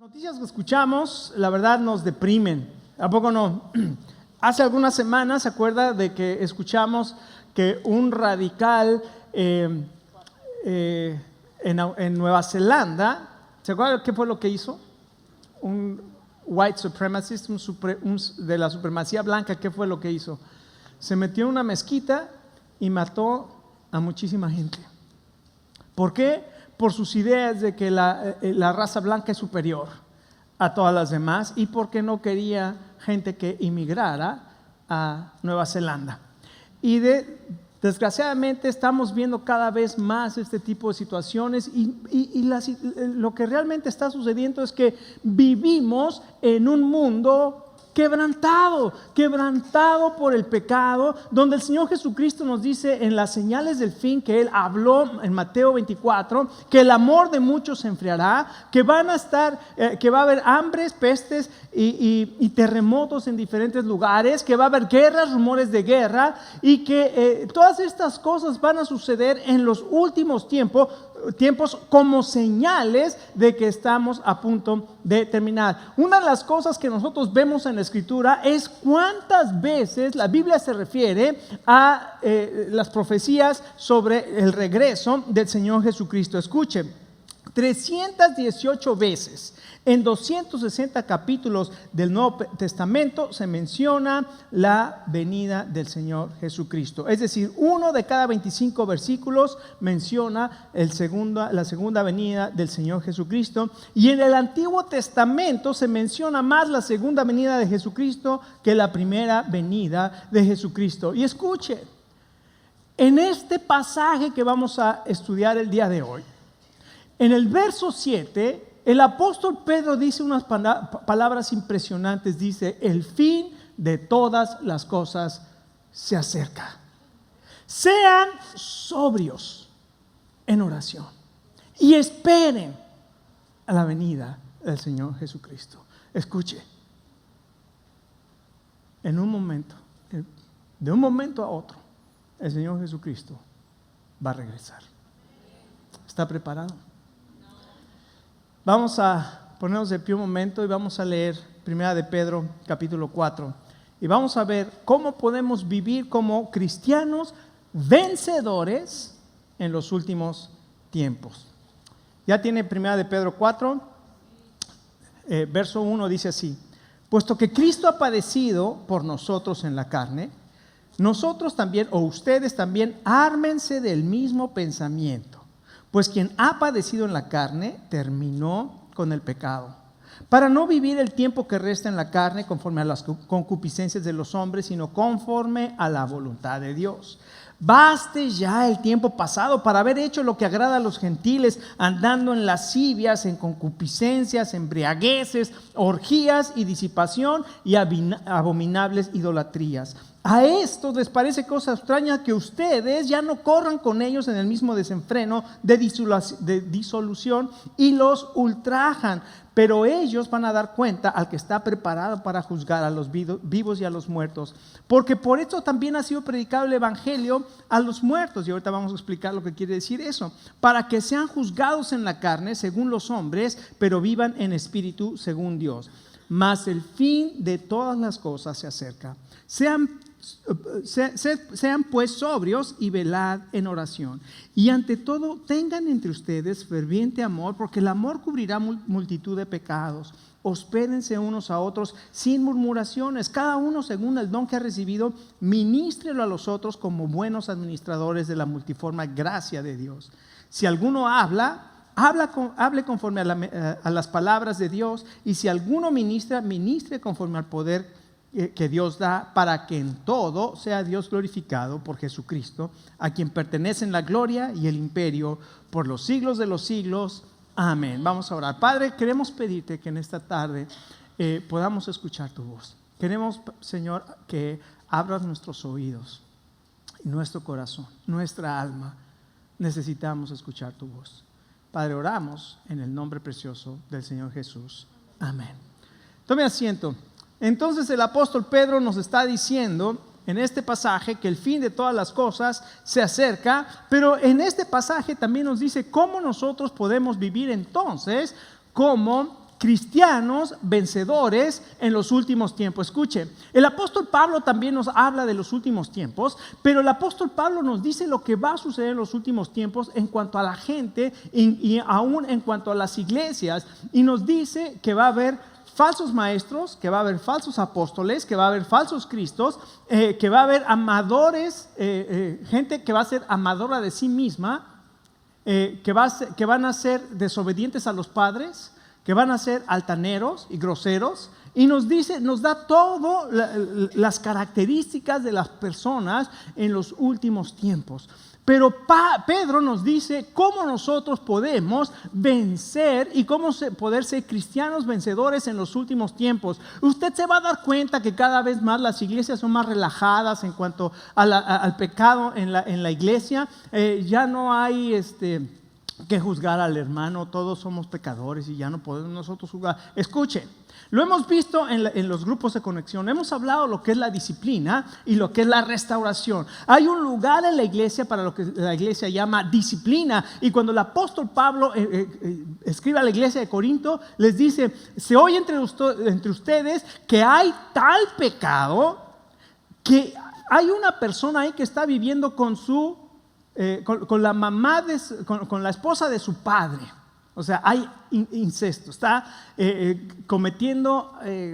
Noticias que escuchamos, la verdad, nos deprimen. ¿A poco no? Hace algunas semanas, ¿se acuerda de que escuchamos que un radical en Nueva Zelanda, ¿se acuerda qué fue lo que hizo? Un white supremacist, de la supremacía blanca, ¿qué fue lo que hizo? Se metió en una mezquita y mató a muchísima gente. ¿Por qué? Por sus ideas de que la raza blanca es superior a todas las demás y porque no quería gente que inmigrara a Nueva Zelanda. Y desgraciadamente estamos viendo cada vez más este tipo de situaciones y lo que realmente está sucediendo es que vivimos en un mundo quebrantado por el pecado, donde el Señor Jesucristo nos dice en las señales del fin que Él habló en Mateo 24, que el amor de muchos se enfriará, que va a haber hambres, pestes y terremotos en diferentes lugares, que va a haber guerras, rumores de guerra y que todas estas cosas van a suceder en los últimos tiempos como señales de que estamos a punto de terminar. Una de las cosas que nosotros vemos en la Escritura es cuántas veces la Biblia se refiere a las profecías sobre el regreso del Señor Jesucristo. Escuche, 318 veces en 260 capítulos del Nuevo Testamento se menciona la venida del Señor Jesucristo. Es decir, uno de cada 25 versículos menciona la segunda venida del Señor Jesucristo. Y en el Antiguo Testamento se menciona más la segunda venida de Jesucristo que la primera venida de Jesucristo. Y escuche, en este pasaje que vamos a estudiar el día de hoy, en el verso 7, el apóstol Pedro dice unas palabras impresionantes. Dice, el fin de todas las cosas se acerca. Sean sobrios en oración y esperen a la venida del Señor Jesucristo. Escuche, de un momento a otro, el Señor Jesucristo va a regresar. ¿Está preparado? Vamos a ponernos de pie un momento y vamos a leer 1 de Pedro capítulo 4 y vamos a ver cómo podemos vivir como cristianos vencedores en los últimos tiempos. Ya tiene 1 de Pedro 4, verso 1 dice así: puesto que Cristo ha padecido por nosotros en la carne, nosotros también, o ustedes también, ármense del mismo pensamiento. Pues quien ha padecido en la carne terminó con el pecado, para no vivir el tiempo que resta en la carne conforme a las concupiscencias de los hombres, sino conforme a la voluntad de Dios. Baste ya el tiempo pasado para haber hecho lo que agrada a los gentiles, andando en lascivias, en concupiscencias, embriagueces, orgías y disipación y abominables idolatrías. A estos les parece cosa extraña que ustedes ya no corran con ellos en el mismo desenfreno de disolución y los ultrajan. Pero ellos van a dar cuenta al que está preparado para juzgar a los vivos y a los muertos. Porque por eso también ha sido predicado el evangelio a los muertos. Y ahorita vamos a explicar lo que quiere decir eso. Para que sean juzgados en la carne según los hombres, pero vivan en espíritu según Dios. Mas el fin de todas las cosas se acerca. Sean pues sobrios y velad en oración. Y ante todo tengan entre ustedes ferviente amor, porque el amor cubrirá multitud de pecados. Hospédense unos a otros sin murmuraciones. Cada uno según el don que ha recibido, ministrelo a los otros como buenos administradores de la multiforme gracia de Dios. Si alguno hable conforme a las palabras de Dios, y si alguno ministre conforme al poder que Dios da, para que en todo sea Dios glorificado por Jesucristo, a quien pertenecen la gloria y el imperio por los siglos de los siglos. Amén. Vamos a orar. Padre, queremos pedirte que en esta tarde podamos escuchar tu voz. Queremos, Señor, que abras nuestros oídos, nuestro corazón, nuestra alma. Necesitamos escuchar tu voz. Padre, oramos en el nombre precioso del Señor Jesús. Amén. Tome asiento. Entonces el apóstol Pedro nos está diciendo en este pasaje que el fin de todas las cosas se acerca, pero en este pasaje también nos dice cómo nosotros podemos vivir entonces como cristianos vencedores en los últimos tiempos. Escuche, el apóstol Pablo también nos habla de los últimos tiempos, pero el apóstol Pablo nos dice lo que va a suceder en los últimos tiempos en cuanto a la gente y aún en cuanto a las iglesias, y nos dice que va a haber falsos maestros, que va a haber falsos apóstoles, que va a haber falsos cristos, que va a haber amadores, gente que va a ser amadora de sí misma, que van a ser desobedientes a los padres, que van a ser altaneros y groseros, y nos da todo las características de las personas en los últimos tiempos. Pero Pedro nos dice cómo nosotros podemos vencer y cómo poder ser cristianos vencedores en los últimos tiempos. Usted se va a dar cuenta que cada vez más las iglesias son más relajadas en cuanto al pecado en la iglesia. Ya no hay que juzgar al hermano, todos somos pecadores y ya no podemos nosotros juzgar. Escuchen, lo hemos visto en los grupos de conexión, hemos hablado lo que es la disciplina y lo que es la restauración. Hay un lugar en la iglesia para lo que la iglesia llama disciplina, y cuando el apóstol Pablo escribe a la iglesia de Corinto, les dice: se oye entre ustedes que hay tal pecado que hay una persona ahí que está viviendo con con la mamá con la esposa de su padre. O sea, hay incesto, está cometiendo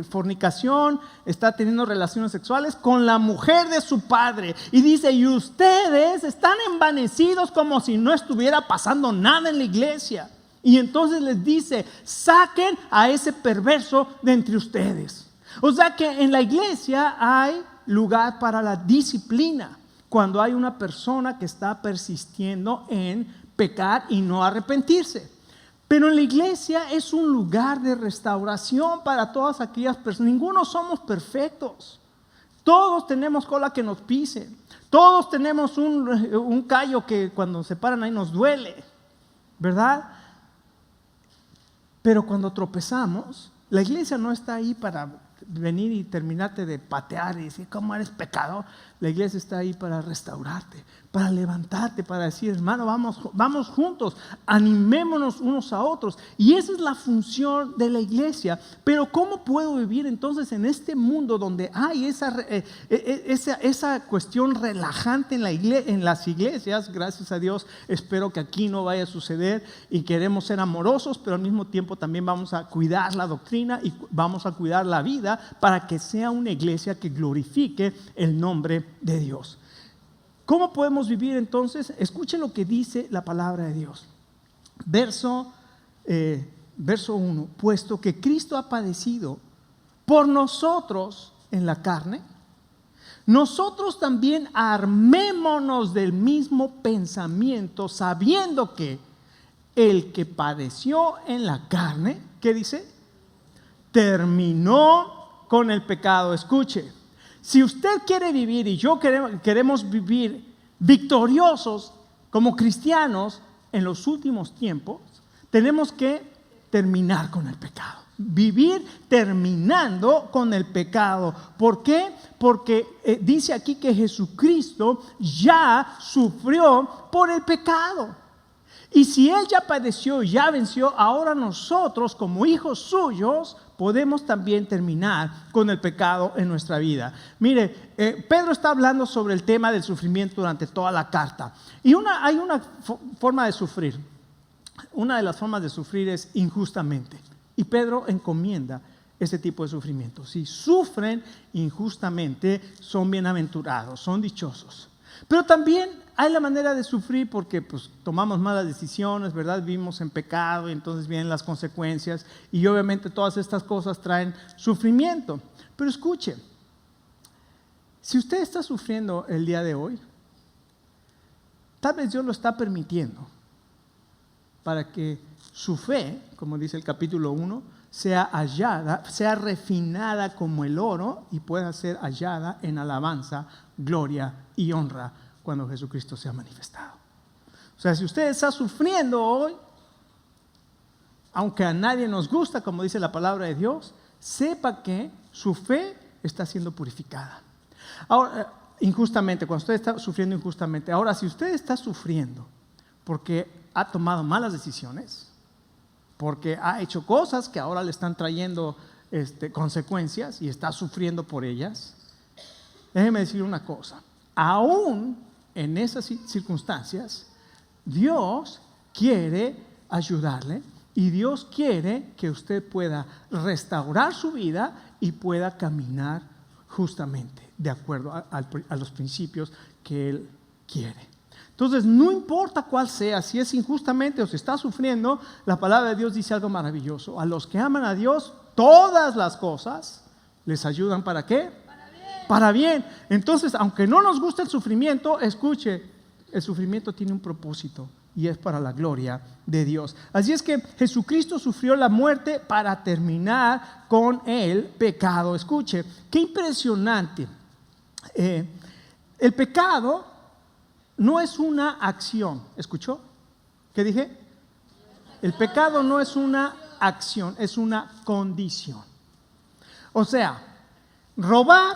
fornicación, está teniendo relaciones sexuales con la mujer de su padre. Y dice: y ustedes están envanecidos como si no estuviera pasando nada en la iglesia. Y entonces les dice: saquen a ese perverso de entre ustedes. O sea que en la iglesia hay lugar para la disciplina cuando hay una persona que está persistiendo en pecar y no arrepentirse. Pero en la iglesia es un lugar de restauración para todas aquellas personas. Ninguno somos perfectos. Todos tenemos cola que nos pise. Todos tenemos un callo que cuando se paran ahí nos duele, ¿verdad? Pero cuando tropezamos, la iglesia no está ahí para venir y terminarte de patear y decir cómo eres pecador. La iglesia está ahí para restaurarte, para levantarte, para decir: hermano, vamos juntos, animémonos unos a otros. Y esa es la función de la iglesia. Pero ¿cómo puedo vivir entonces en este mundo donde hay esa cuestión relajante en las iglesias? Gracias a Dios, espero que aquí no vaya a suceder, y queremos ser amorosos, pero al mismo tiempo también vamos a cuidar la doctrina y vamos a cuidar la vida para que sea una iglesia que glorifique el nombre de Dios. ¿Cómo podemos vivir entonces? Escuchen lo que dice la palabra de Dios. Verso 1: puesto que Cristo ha padecido por nosotros en la carne, nosotros también armémonos del mismo pensamiento, sabiendo que el que padeció en la carne, ¿qué dice? Terminó con el pecado. Escuche, si usted quiere vivir y yo queremos vivir victoriosos como cristianos en los últimos tiempos, tenemos que terminar con el pecado. Vivir terminando con el pecado. ¿Por qué? Porque dice aquí que Jesucristo ya sufrió por el pecado. Y si Él ya padeció, ya venció, ahora nosotros como hijos suyos podemos también terminar con el pecado en nuestra vida. Mire, Pedro está hablando sobre el tema del sufrimiento durante toda la carta. Y hay una forma de sufrir. Una de las formas de sufrir es injustamente. Y Pedro encomienda ese tipo de sufrimiento. Si sufren injustamente, son bienaventurados, son dichosos. Pero también hay la manera de sufrir porque tomamos malas decisiones, ¿verdad? Vivimos en pecado y entonces vienen las consecuencias, y obviamente todas estas cosas traen sufrimiento. Pero escuche, si usted está sufriendo el día de hoy, tal vez Dios lo está permitiendo para que su fe, como dice el capítulo 1, sea hallada, sea refinada como el oro y pueda ser hallada en alabanza, gloria y honra cuando Jesucristo sea manifestado. O sea, si usted está sufriendo hoy, aunque a nadie nos gusta, como dice la palabra de Dios, sepa que su fe está siendo purificada. Ahora, injustamente, cuando usted está sufriendo injustamente. Ahora, si usted está sufriendo porque ha tomado malas decisiones, porque ha hecho cosas que ahora le están trayendo consecuencias y está sufriendo por ellas. Déjeme decir una cosa, aún en esas circunstancias, Dios quiere ayudarle y Dios quiere que usted pueda restaurar su vida y pueda caminar justamente de acuerdo a los principios que Él quiere. Entonces, no importa cuál sea, si es injustamente o si está sufriendo, la palabra de Dios dice algo maravilloso. A los que aman a Dios, todas las cosas les ayudan ¿para qué? Para bien. Entonces, aunque no nos guste el sufrimiento, escuche, el sufrimiento tiene un propósito y es para la gloria de Dios. Así es que Jesucristo sufrió la muerte para terminar con el pecado. Escuche, qué impresionante. El pecado no es una acción. ¿Escuchó? ¿Qué dije? El pecado no es una acción, es una condición. O sea, robar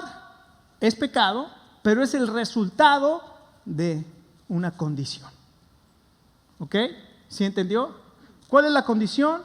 es pecado, pero es el resultado de una condición. ¿Ok? ¿Sí entendió? ¿Cuál es la condición?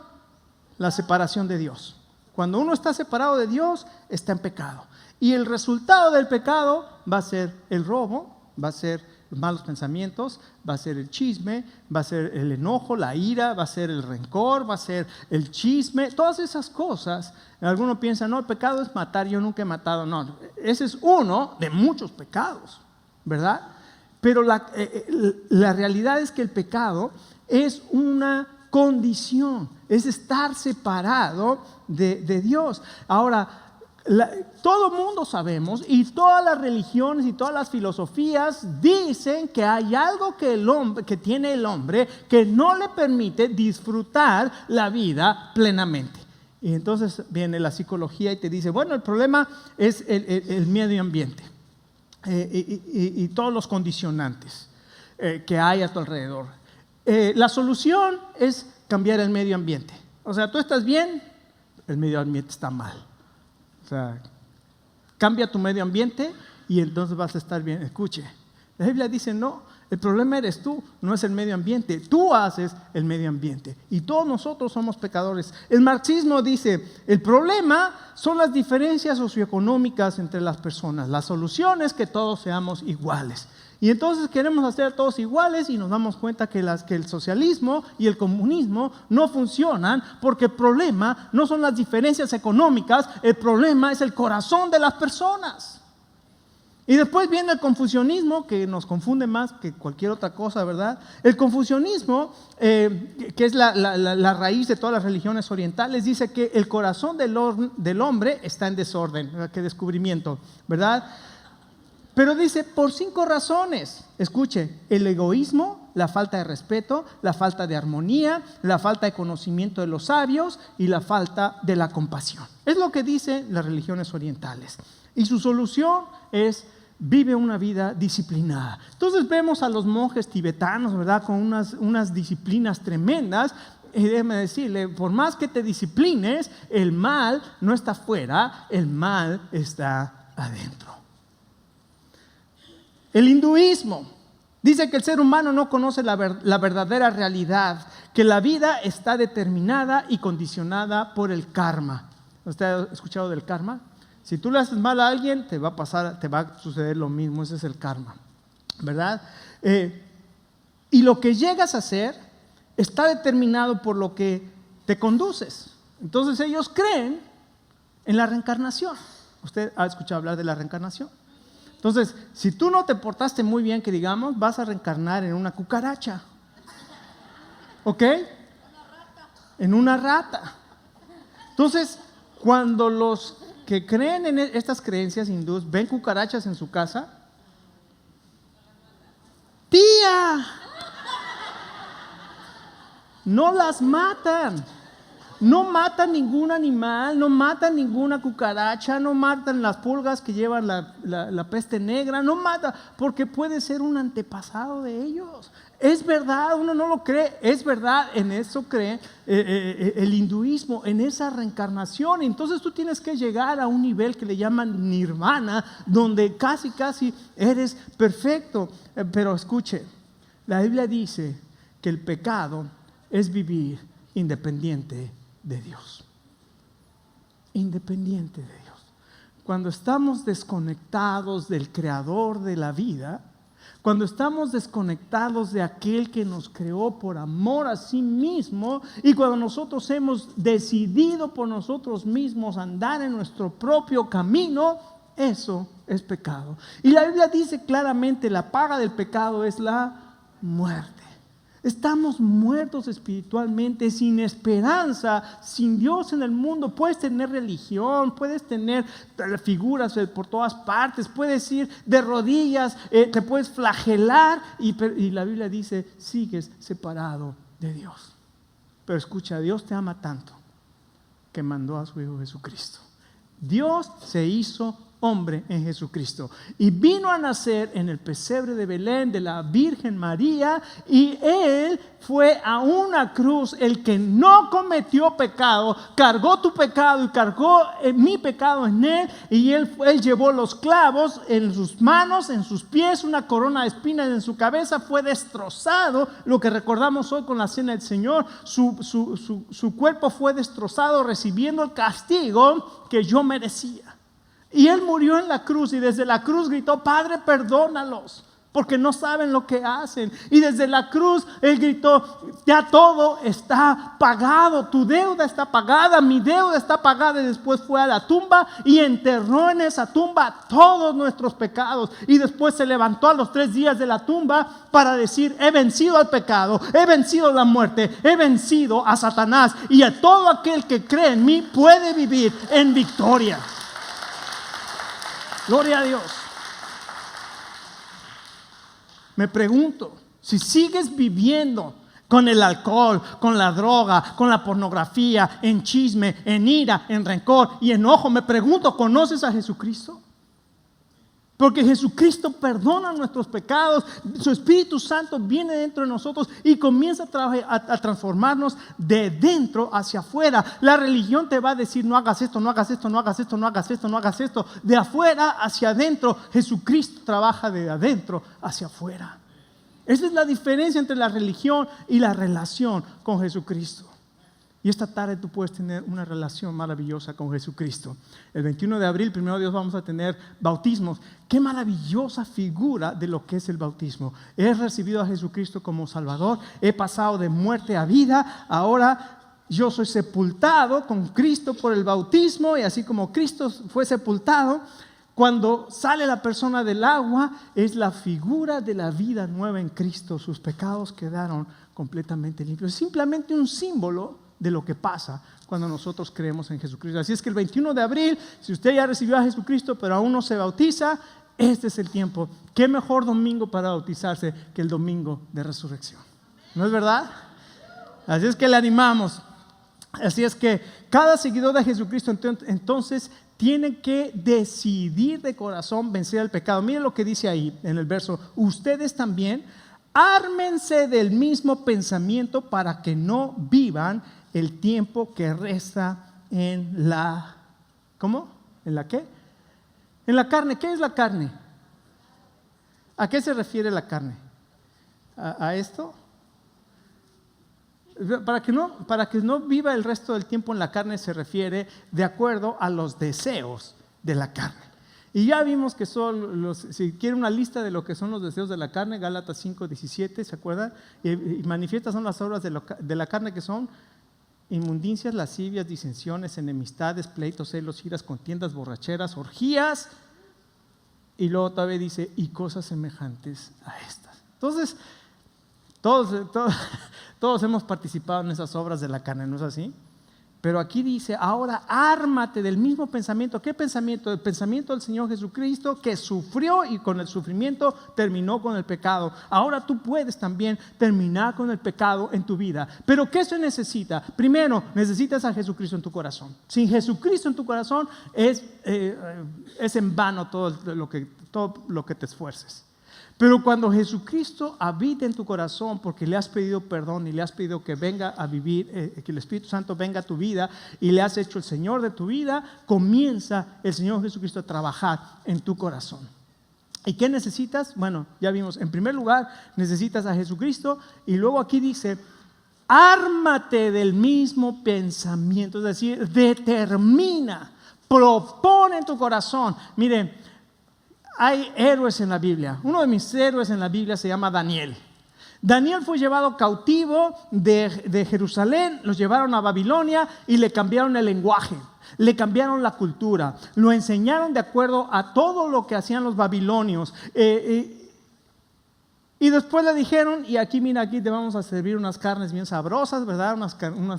La separación de Dios. Cuando uno está separado de Dios, está en pecado. Y el resultado del pecado va a ser el robo, va a ser los malos pensamientos, va a ser el chisme, va a ser el enojo, la ira, va a ser el rencor, va a ser el chisme, todas esas cosas. Algunos piensan, no, el pecado es matar, yo nunca he matado. No, ese es uno de muchos pecados, ¿verdad? Pero la realidad es que el pecado es una condición, es estar separado de Dios. Ahora, todo mundo sabemos y todas las religiones y todas las filosofías dicen que hay algo que tiene el hombre que no le permite disfrutar la vida plenamente. Y entonces viene la psicología y te dice, bueno, el problema es el medio ambiente. Y todos los condicionantes que hay a tu alrededor. La solución es cambiar el medio ambiente. O sea, tú estás bien, el medio ambiente está mal. O sea, cambia tu medio ambiente y entonces vas a estar bien. Escuche, la Biblia dice no, el problema eres tú, no es el medio ambiente. Tú haces el medio ambiente y todos nosotros somos pecadores. El marxismo dice, el problema son las diferencias socioeconómicas entre las personas. La solución es que todos seamos iguales. Y entonces queremos hacer a todos iguales y nos damos cuenta que el socialismo y el comunismo no funcionan porque el problema no son las diferencias económicas, el problema es el corazón de las personas. Y después viene el confucianismo, que nos confunde más que cualquier otra cosa, ¿verdad? El confucianismo, que es la raíz de todas las religiones orientales, dice que el corazón del hombre está en desorden. ¡Qué descubrimiento!, ¿verdad? Pero dice, por 5 razones. Escuche, el egoísmo, la falta de respeto, la falta de armonía, la falta de conocimiento de los sabios y la falta de la compasión. Es lo que dicen las religiones orientales. Y su solución es, vive una vida disciplinada. Entonces vemos a los monjes tibetanos, ¿verdad?, con unas disciplinas tremendas. Y déjeme decirle, por más que te disciplines, el mal no está afuera, el mal está adentro. El hinduismo dice que el ser humano no conoce la verdadera realidad, que la vida está determinada y condicionada por el karma. ¿Usted ha escuchado del karma? Si tú le haces mal a alguien, te va a suceder lo mismo, ese es el karma, ¿verdad? Y lo que llegas a hacer está determinado por lo que te conduces. Entonces ellos creen en la reencarnación. ¿Usted ha escuchado hablar de la reencarnación? Entonces, si tú no te portaste muy bien, que digamos, vas a reencarnar en una cucaracha. ¿Ok? En una rata. Entonces, cuando los que creen en estas creencias hindúes ven cucarachas en su casa, ¡tía! No las matan. No matan ningún animal, no matan ninguna cucaracha, no matan las pulgas que llevan la peste negra, no matan, porque puede ser un antepasado de ellos. Es verdad, uno no lo cree, es verdad, en eso cree el hinduismo, en esa reencarnación. Entonces tú tienes que llegar a un nivel que le llaman nirvana, donde casi eres perfecto. Pero escuche, la Biblia dice que el pecado es vivir independiente de Dios. Independiente de Dios. Cuando estamos desconectados del creador de la vida, cuando estamos desconectados de aquel que nos creó por amor a sí mismo, y cuando nosotros hemos decidido por nosotros mismos andar en nuestro propio camino, eso es pecado. Y la Biblia dice claramente, la paga del pecado es la muerte. Estamos muertos espiritualmente, sin esperanza, sin Dios en el mundo. Puedes tener religión, puedes tener figuras por todas partes, puedes ir de rodillas, te puedes flagelar y la Biblia dice, sigues separado de Dios. Pero escucha, Dios te ama tanto que mandó a su Hijo Jesucristo. Dios se hizo hombre en Jesucristo y vino a nacer en el pesebre de Belén de la Virgen María, y Él fue a una cruz, el que no cometió pecado, cargó tu pecado y cargó mi pecado en Él, y Él llevó los clavos en sus manos, en sus pies, una corona de espinas en su cabeza, fue destrozado, lo que recordamos hoy con la cena del Señor, su cuerpo fue destrozado recibiendo el castigo que yo merecía. Y Él murió en la cruz, y desde la cruz gritó, Padre, perdónalos, porque no saben lo que hacen. Y desde la cruz Él gritó, ya todo está pagado, tu deuda está pagada, mi deuda está pagada. Y después fue a la tumba y enterró en esa tumba todos nuestros pecados. Y después se levantó a los 3 días de la tumba para decir, he vencido al pecado, he vencido la muerte, he vencido a Satanás, y a todo aquel que cree en mí puede vivir en victoria. Gloria a Dios. Me pregunto, si sigues viviendo con el alcohol, con la droga, con la pornografía, en chisme, en ira, en rencor y enojo, me pregunto, ¿conoces a Jesucristo? Porque Jesucristo perdona nuestros pecados, su Espíritu Santo viene dentro de nosotros y comienza a transformarnos de dentro hacia afuera. La religión te va a decir, no hagas esto, no hagas esto, no hagas esto, no hagas esto, no hagas esto. De afuera hacia adentro, Jesucristo trabaja de adentro hacia afuera. Esa es la diferencia entre la religión y la relación con Jesucristo. Y esta tarde tú puedes tener una relación maravillosa con Jesucristo. El 21 de abril, primero Dios, vamos a tener bautismos. Qué maravillosa figura de lo que es el bautismo. He recibido a Jesucristo como Salvador, he pasado de muerte a vida, ahora yo soy sepultado con Cristo por el bautismo, y así como Cristo fue sepultado, cuando sale la persona del agua, es la figura de la vida nueva en Cristo. Sus pecados quedaron completamente limpios. Es simplemente un símbolo de lo que pasa cuando nosotros creemos en Jesucristo. Así es que el 21 de abril, si usted ya recibió a Jesucristo pero aún no se bautiza, este es el tiempo. ¿Qué mejor domingo para bautizarse que el domingo de resurrección? ¿No es verdad? Así es que le animamos. Así es que cada seguidor de Jesucristo entonces tiene que decidir de corazón vencer el pecado. Miren lo que dice ahí en el verso, ustedes también ármense del mismo pensamiento para que no vivan el tiempo que resta en la, ¿cómo? ¿En la qué? En la carne. ¿Qué es la carne? ¿A qué se refiere la carne? ¿A esto? Para que no viva el resto del tiempo en la carne se refiere de acuerdo a los deseos de la carne. Y ya vimos que son si quiere una lista de lo que son los deseos de la carne, Gálatas 5:17, ¿se acuerdan? Y manifiestas son las obras de la carne, que son inmundicias, lascivias, disensiones, enemistades, pleitos, celos, iras, contiendas, borracheras, orgías, y luego todavía dice, y cosas semejantes a estas. Entonces, todos hemos participado en esas obras de la carne, ¿no es así? Pero aquí dice, ahora ármate del mismo pensamiento. ¿Qué pensamiento? El pensamiento del Señor Jesucristo, que sufrió y con el sufrimiento terminó con el pecado. Ahora tú puedes también terminar con el pecado en tu vida. Pero ¿qué se necesita? Primero, necesitas a Jesucristo en tu corazón. Sin Jesucristo en tu corazón es en vano todo lo que te esfuerces. Pero cuando Jesucristo habita en tu corazón, porque le has pedido perdón y le has pedido que venga a vivir, que el Espíritu Santo venga a tu vida y le has hecho el Señor de tu vida, comienza el Señor Jesucristo a trabajar en tu corazón. ¿Y qué necesitas? Bueno, ya vimos, en primer lugar necesitas a Jesucristo, y luego aquí dice, ármate del mismo pensamiento, es decir, determina, propone en tu corazón. Mire, hay héroes en la Biblia. Uno de mis héroes en la Biblia se llama Daniel. Daniel fue llevado cautivo de Jerusalén, los llevaron a Babilonia y le cambiaron el lenguaje, le cambiaron la cultura, lo enseñaron de acuerdo a todo lo que hacían los babilonios. Y después le dijeron, y aquí mira, aquí te vamos a servir unas carnes bien sabrosas, ¿verdad? Una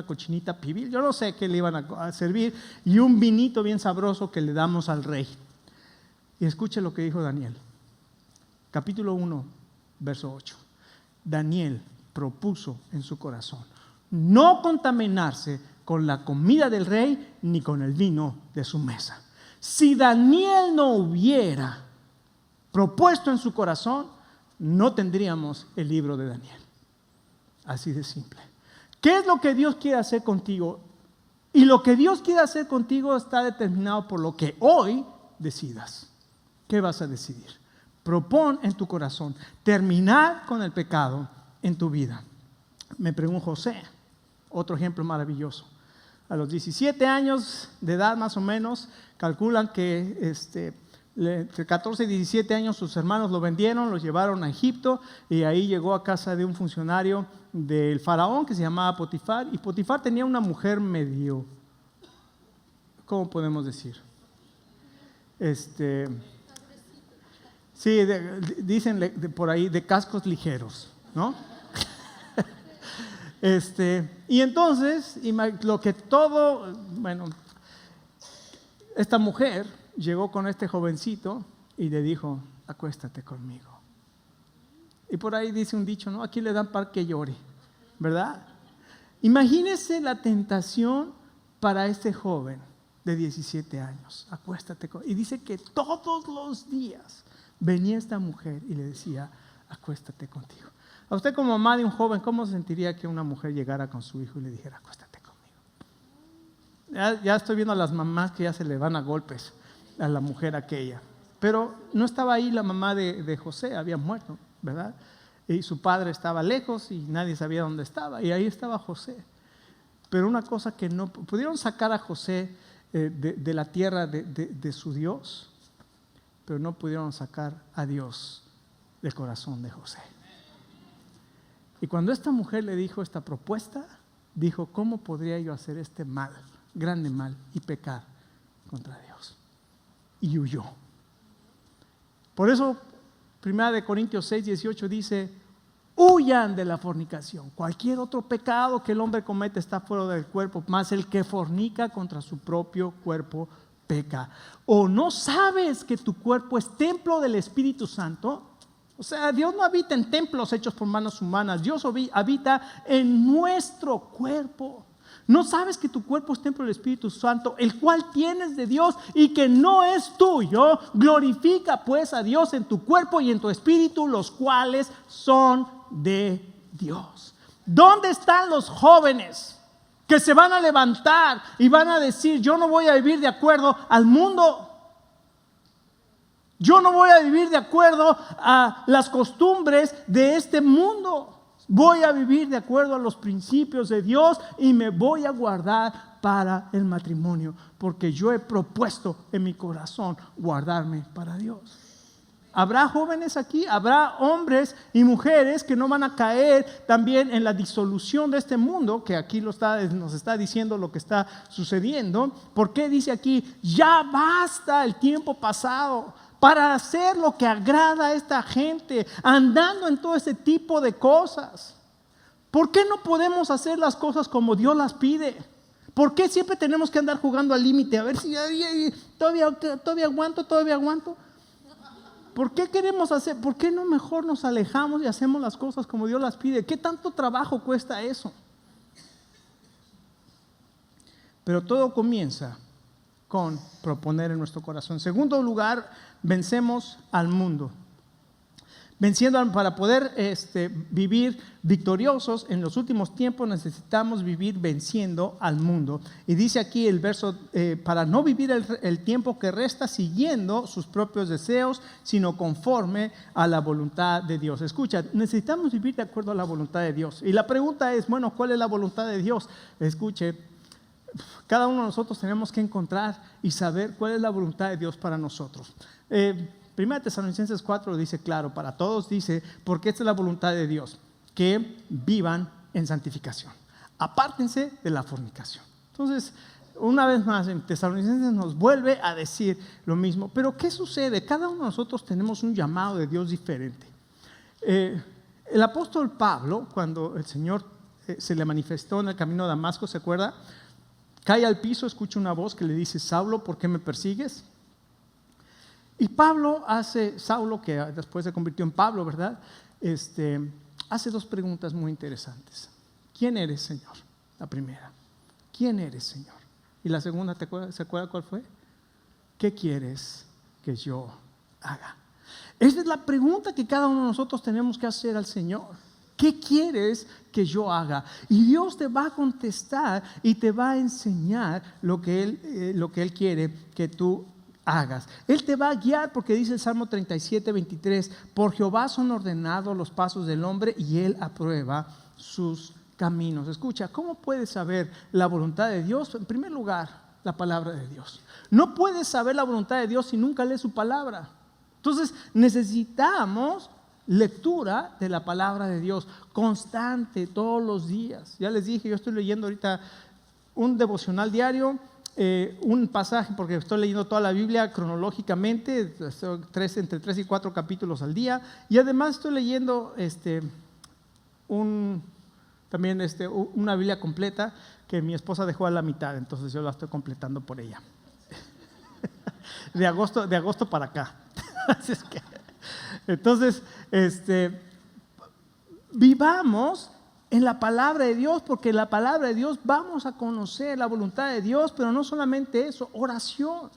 cochinita pibil, yo no sé qué le iban a servir, y un vinito bien sabroso que le damos al rey. Y escuche lo que dijo Daniel. Capítulo 1, verso 8. Daniel propuso en su corazón no contaminarse con la comida del rey ni con el vino de su mesa. Si Daniel no hubiera propuesto en su corazón, no tendríamos el libro de Daniel. Así de simple. ¿Qué es lo que Dios quiere hacer contigo? Y lo que Dios quiere hacer contigo está determinado por lo que hoy decidas. ¿Qué vas a decidir? Propón en tu corazón terminar con el pecado en tu vida. Me pregunto José, otro ejemplo maravilloso. A los 17 años de edad más o menos, calculan que entre 14 y 17 años sus hermanos lo vendieron, lo llevaron a Egipto y ahí llegó a casa de un funcionario del faraón que se llamaba Potifar. Y Potifar tenía una mujer medio, ¿cómo podemos decir? Sí, dicen por ahí de cascos ligeros, ¿no? Y entonces, esta mujer llegó con este jovencito y le dijo, acuéstate conmigo. Y por ahí dice un dicho, ¿no? Aquí le dan para que llore, ¿verdad? Imagínese la tentación para este joven de 17 años. Acuéstate conmigo. Y dice que todos los días venía esta mujer y le decía, acuéstate contigo. A usted como mamá de un joven, ¿cómo se sentiría que una mujer llegara con su hijo y le dijera, acuéstate conmigo? Ya estoy viendo a las mamás que ya se le van a golpes a la mujer aquella. Pero no estaba ahí la mamá de José, había muerto, ¿verdad? Y su padre estaba lejos y nadie sabía dónde estaba. Y ahí estaba José. Pero una cosa que no pudieron sacar a José de la tierra de su Dios, pero no pudieron sacar a Dios del corazón de José. Y cuando esta mujer le dijo esta propuesta, dijo, ¿cómo podría yo hacer este mal, grande mal, y pecar contra Dios? Y huyó. Por eso, 1 Corintios 6, 18 dice, huyan de la fornicación. Cualquier otro pecado que el hombre comete está fuera del cuerpo, más el que fornica contra su propio cuerpo peca. ¿O no sabes que tu cuerpo es templo del Espíritu Santo? O sea, Dios no habita en templos hechos por manos humanas. Dios habita en nuestro cuerpo. ¿No sabes que tu cuerpo es templo del Espíritu Santo, el cual tienes de Dios y que no es tuyo? Glorifica pues a Dios en tu cuerpo y en tu espíritu, los cuales son de Dios. ¿Dónde están los jóvenes que se van a levantar y van a decir, yo no voy a vivir de acuerdo al mundo? Yo no voy a vivir de acuerdo a las costumbres de este mundo. Voy a vivir de acuerdo a los principios de Dios y me voy a guardar para el matrimonio, porque yo he propuesto en mi corazón guardarme para Dios. Habrá jóvenes aquí, habrá hombres y mujeres que no van a caer también en la disolución de este mundo, que aquí nos está diciendo lo que está sucediendo. ¿Por qué dice aquí, ya basta el tiempo pasado para hacer lo que agrada a esta gente, andando en todo ese tipo de cosas? ¿Por qué no podemos hacer las cosas como Dios las pide? ¿Por qué siempre tenemos que andar jugando al límite? A ver si todavía aguanto. ¿Por qué queremos hacer? ¿Por qué no mejor nos alejamos y hacemos las cosas como Dios las pide? ¿Qué tanto trabajo cuesta eso? Pero todo comienza con proponer en nuestro corazón. En segundo lugar, vencemos al mundo. Para poder vivir victoriosos en los últimos tiempos necesitamos vivir venciendo al mundo. Y dice aquí el verso, para no vivir el tiempo que resta siguiendo sus propios deseos, sino conforme a la voluntad de Dios. Escucha, necesitamos vivir de acuerdo a la voluntad de Dios. Y la pregunta es, bueno, ¿cuál es la voluntad de Dios? Escuche, cada uno de nosotros tenemos que encontrar y saber cuál es la voluntad de Dios para nosotros. Primera Tesalonicenses 4 dice claro, para todos dice, porque esta es la voluntad de Dios, que vivan en santificación. Apártense de la fornicación. Entonces, una vez más, en Tesalonicenses nos vuelve a decir lo mismo. Pero ¿qué sucede? Cada uno de nosotros tenemos un llamado de Dios diferente. El apóstol Pablo, cuando el Señor se le manifestó en el camino de Damasco, ¿se acuerda? Cae al piso, escucha una voz que le dice, Saulo, ¿por qué me persigues? Y Saulo, que después se convirtió en Pablo, ¿verdad? Hace dos preguntas muy interesantes. ¿Quién eres, Señor? La primera. ¿Quién eres, Señor? Y la segunda, ¿se acuerda cuál fue? ¿Qué quieres que yo haga? Esa es la pregunta que cada uno de nosotros tenemos que hacer al Señor. ¿Qué quieres que yo haga? Y Dios te va a contestar y te va a enseñar lo que Él quiere que tú hagas. Él te va a guiar porque dice el Salmo 37, 23, por Jehová son ordenados los pasos del hombre y Él aprueba sus caminos. Escucha, ¿cómo puedes saber la voluntad de Dios? En primer lugar, la palabra de Dios. No puedes saber la voluntad de Dios si nunca lees su palabra. Entonces necesitamos lectura de la palabra de Dios constante todos los días. Ya les dije, yo estoy leyendo ahorita un devocional diario, un pasaje, porque estoy leyendo toda la Biblia cronológicamente, entre 3 y 4 capítulos al día, y además estoy leyendo una Biblia completa que mi esposa dejó a la mitad, entonces yo la estoy completando por ella. De agosto para acá. Así es que, entonces, vivamos en la palabra de Dios, porque en la palabra de Dios vamos a conocer la voluntad de Dios, pero no solamente eso, oración.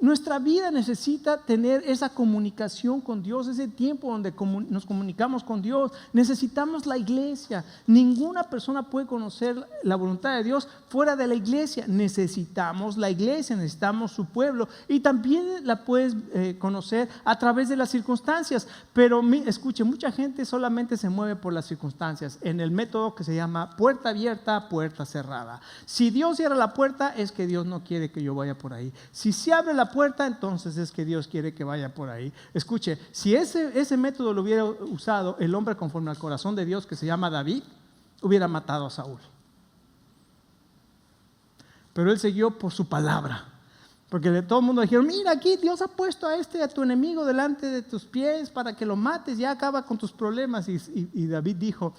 Nuestra vida necesita tener esa comunicación con Dios, ese tiempo donde nos comunicamos con Dios. Necesitamos la iglesia. Ninguna persona puede conocer la voluntad de Dios fuera de la iglesia. Necesitamos la iglesia, necesitamos su pueblo, y también la puedes conocer a través de las circunstancias. Pero escuche, mucha gente solamente se mueve por las circunstancias en el método que se llama puerta abierta, puerta cerrada. Si Dios cierra la puerta, es que Dios no quiere que yo vaya por ahí. Si se abre la puerta, entonces es que Dios quiere que vaya por ahí. Escuche, si ese método lo hubiera usado el hombre conforme al corazón de Dios, que se llama David, hubiera matado a Saúl. Pero él siguió por su palabra, porque de todo el mundo dijeron, mira, aquí Dios ha puesto a tu enemigo delante de tus pies para que lo mates, ya acaba con tus problemas. Y David dijo,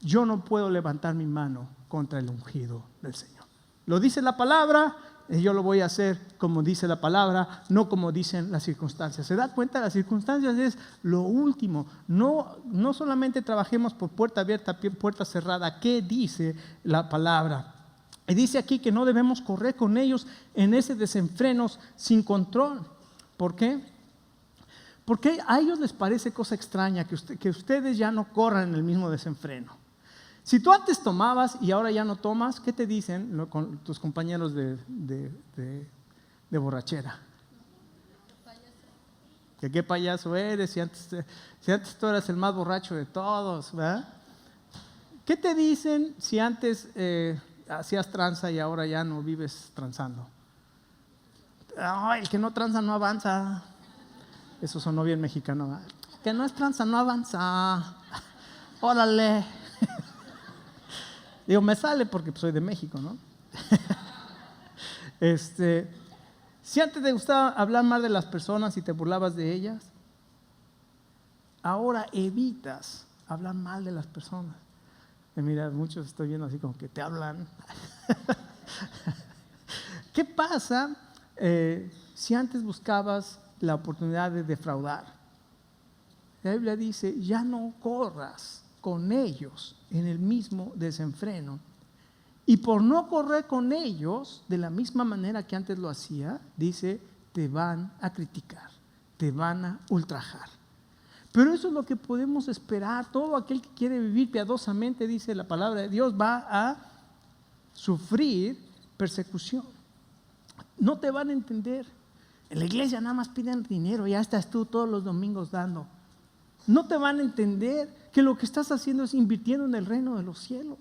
yo no puedo levantar mi mano contra el ungido del Señor. Lo dice la palabra, y yo lo voy a hacer como dice la palabra, no como dicen las circunstancias. ¿Se da cuenta? Las circunstancias es lo último. No solamente trabajemos por puerta abierta, puerta cerrada. ¿Qué dice la palabra? Y dice aquí que no debemos correr con ellos en ese desenfrenos sin control. ¿Por qué? Porque a ellos les parece cosa extraña que ustedes ya no corran en el mismo desenfreno. Si tú antes tomabas y ahora ya no tomas, ¿qué te dicen con tus compañeros de borrachera? Que qué payaso eres, si antes tú eras el más borracho de todos, ¿verdad? ¿Qué te dicen si antes hacías tranza y ahora ya no vives transando? Ay, el que no tranza no avanza. Eso sonó bien mexicano, ¿verdad? El que no es tranza no avanza. Órale. Digo, me sale porque soy de México, ¿no? Si antes te gustaba hablar mal de las personas y te burlabas de ellas, ahora evitas hablar mal de las personas. Y mira, muchos estoy viendo así como que te hablan. ¿Qué pasa si antes buscabas la oportunidad de defraudar? La Biblia dice, ya no corras con ellos en el mismo desenfreno. Y por no correr con ellos de la misma manera que antes lo hacía, dice, te van a criticar, te van a ultrajar. Pero eso es lo que podemos esperar. Todo aquel que quiere vivir piadosamente, dice la palabra de Dios, va a sufrir persecución. No te van a entender. En la iglesia nada más piden dinero, ya estás tú todos los domingos dando. No te van a entender que lo que estás haciendo es invirtiendo en el reino de los cielos.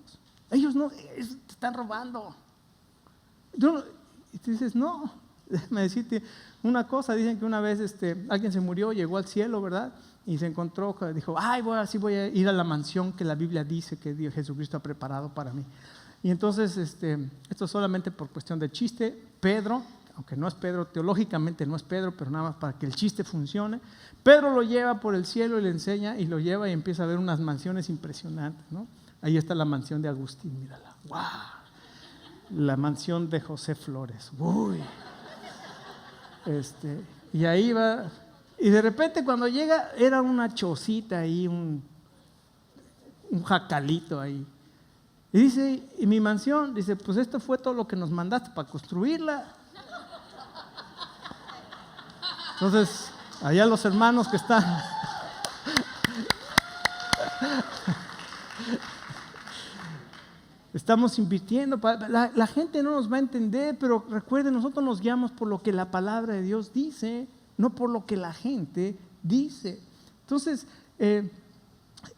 Ellos no, te están robando. Y tú dices, no, déjame decirte una cosa. Dicen que una vez alguien se murió, llegó al cielo, ¿verdad? Y se encontró, dijo, ay, así voy a ir a la mansión que la Biblia dice que Dios Jesucristo ha preparado para mí. Y entonces, esto solamente por cuestión de chiste, Pedro, aunque no es Pedro, teológicamente no es Pedro, pero nada más para que el chiste funcione, Pedro lo lleva por el cielo y le enseña, y lo lleva y empieza a ver unas mansiones impresionantes, ¿no? Ahí está la mansión de Agustín, mírala, ¡wow! La mansión de José Flores, ¡uy! Y ahí va, y de repente cuando llega, era una chocita ahí, un jacalito ahí. Y dice, ¿y mi mansión? Dice, pues esto fue todo lo que nos mandaste para construirla. Entonces, allá los hermanos que están, estamos invirtiendo. La gente no nos va a entender, pero recuerden, nosotros nos guiamos por lo que la palabra de Dios dice, no por lo que la gente dice. Entonces,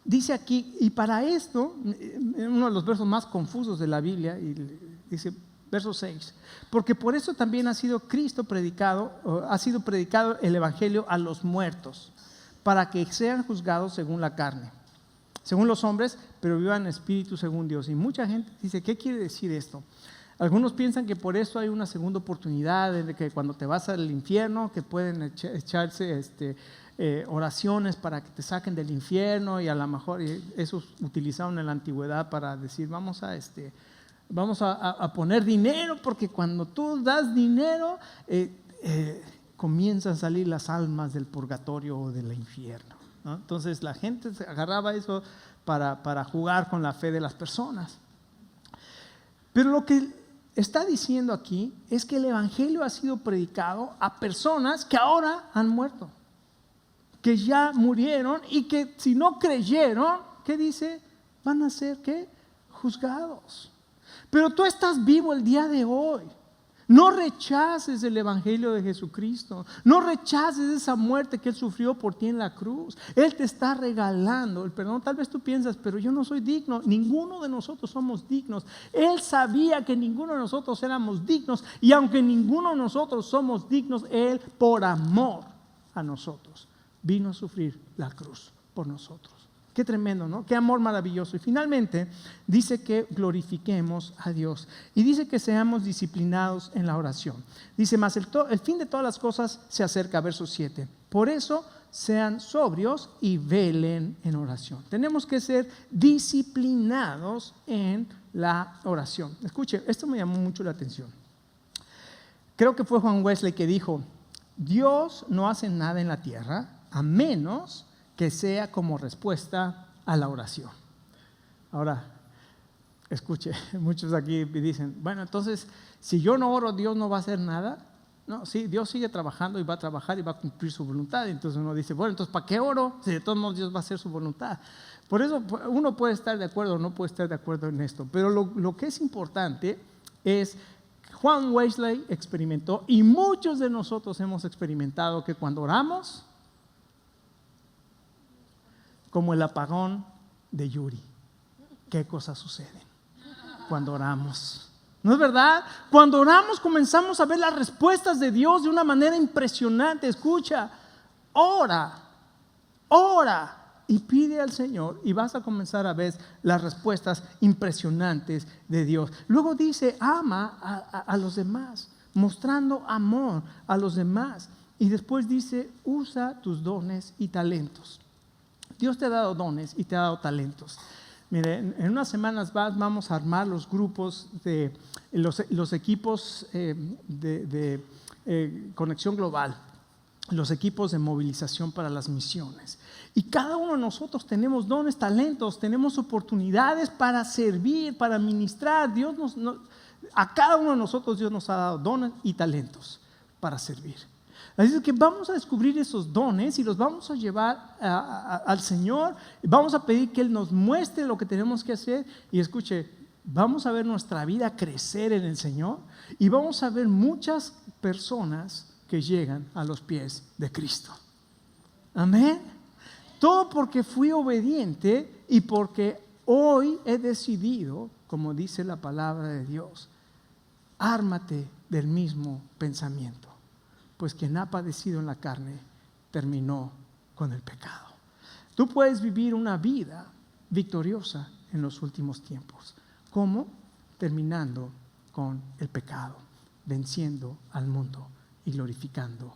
dice aquí, y para esto, uno de los versos más confusos de la Biblia, y dice, verso 6, porque por eso también ha sido predicado el evangelio a los muertos, para que sean juzgados según la carne, según los hombres, pero vivan en espíritu según Dios. Y mucha gente dice, ¿qué quiere decir esto? Algunos piensan que por eso hay una segunda oportunidad, de que cuando te vas al infierno, que pueden echarse oraciones para que te saquen del infierno, y a lo mejor eso utilizaron en la antigüedad para decir, vamos a poner dinero, porque cuando tú das dinero, comienzan a salir las almas del purgatorio o del infierno, ¿no? Entonces la gente se agarraba eso para jugar con la fe de las personas. Pero lo que está diciendo aquí es que el evangelio ha sido predicado a personas que ahora han muerto, que ya murieron, y que si no creyeron, ¿qué dice? Van a ser, ¿qué? Juzgados. Pero tú estás vivo el día de hoy. No rechaces el evangelio de Jesucristo. No rechaces esa muerte que Él sufrió por ti en la cruz. Él te está regalando el perdón. Tal vez tú piensas, pero yo no soy digno. Ninguno de nosotros somos dignos. Él sabía que ninguno de nosotros éramos dignos. Y aunque ninguno de nosotros somos dignos, Él, por amor a nosotros, vino a sufrir la cruz por nosotros. Qué tremendo, ¿no? Qué amor maravilloso. Y finalmente dice que glorifiquemos a Dios. Y dice que seamos disciplinados en la oración. Dice más, el fin de todas las cosas se acerca, verso 7. Por eso sean sobrios y velen en oración. Tenemos que ser disciplinados en la oración. Escuche, esto me llamó mucho la atención. Creo que fue Juan Wesley que dijo, Dios no hace nada en la tierra a menos que sea como respuesta a la oración. Ahora, escuche, muchos aquí dicen, bueno, entonces, si yo no oro, ¿Dios no va a hacer nada? No, sí, Dios sigue trabajando y va a trabajar y va a cumplir su voluntad. Entonces uno dice, bueno, entonces, ¿para qué oro? Si de todos modos Dios va a hacer su voluntad. Por eso uno puede estar de acuerdo o no puede estar de acuerdo en esto. Pero lo que es importante es, Juan Wesley experimentó, y muchos de nosotros hemos experimentado, que cuando oramos, como el apagón de Yuri, ¿qué cosas suceden cuando oramos? ¿No es verdad? Cuando oramos comenzamos a ver las respuestas de Dios de una manera impresionante. Escucha, ora y pide al Señor, y vas a comenzar a ver las respuestas impresionantes de Dios. Luego dice, ama a los demás, mostrando amor a los demás. Y después dice, usa tus dones y talentos. Dios te ha dado dones y te ha dado talentos. Mire, en unas semanas vamos a armar los grupos de los equipos de Conexión Global, los equipos de movilización para las misiones. Y cada uno de nosotros tenemos dones, talentos, tenemos oportunidades para servir, para ministrar. A cada uno de nosotros Dios nos ha dado dones y talentos para servir. Así es que vamos a descubrir esos dones y los vamos a llevar al Señor. Y vamos a pedir que Él nos muestre lo que tenemos que hacer. Y escuche, vamos a ver nuestra vida crecer en el Señor. Y vamos a ver muchas personas que llegan a los pies de Cristo. Amén. Todo porque fui obediente y porque hoy he decidido, como dice la palabra de Dios, ármate del mismo pensamiento, pues quien ha padecido en la carne terminó con el pecado. Tú puedes vivir una vida victoriosa en los últimos tiempos. ¿Cómo? Terminando con el pecado, venciendo al mundo y glorificando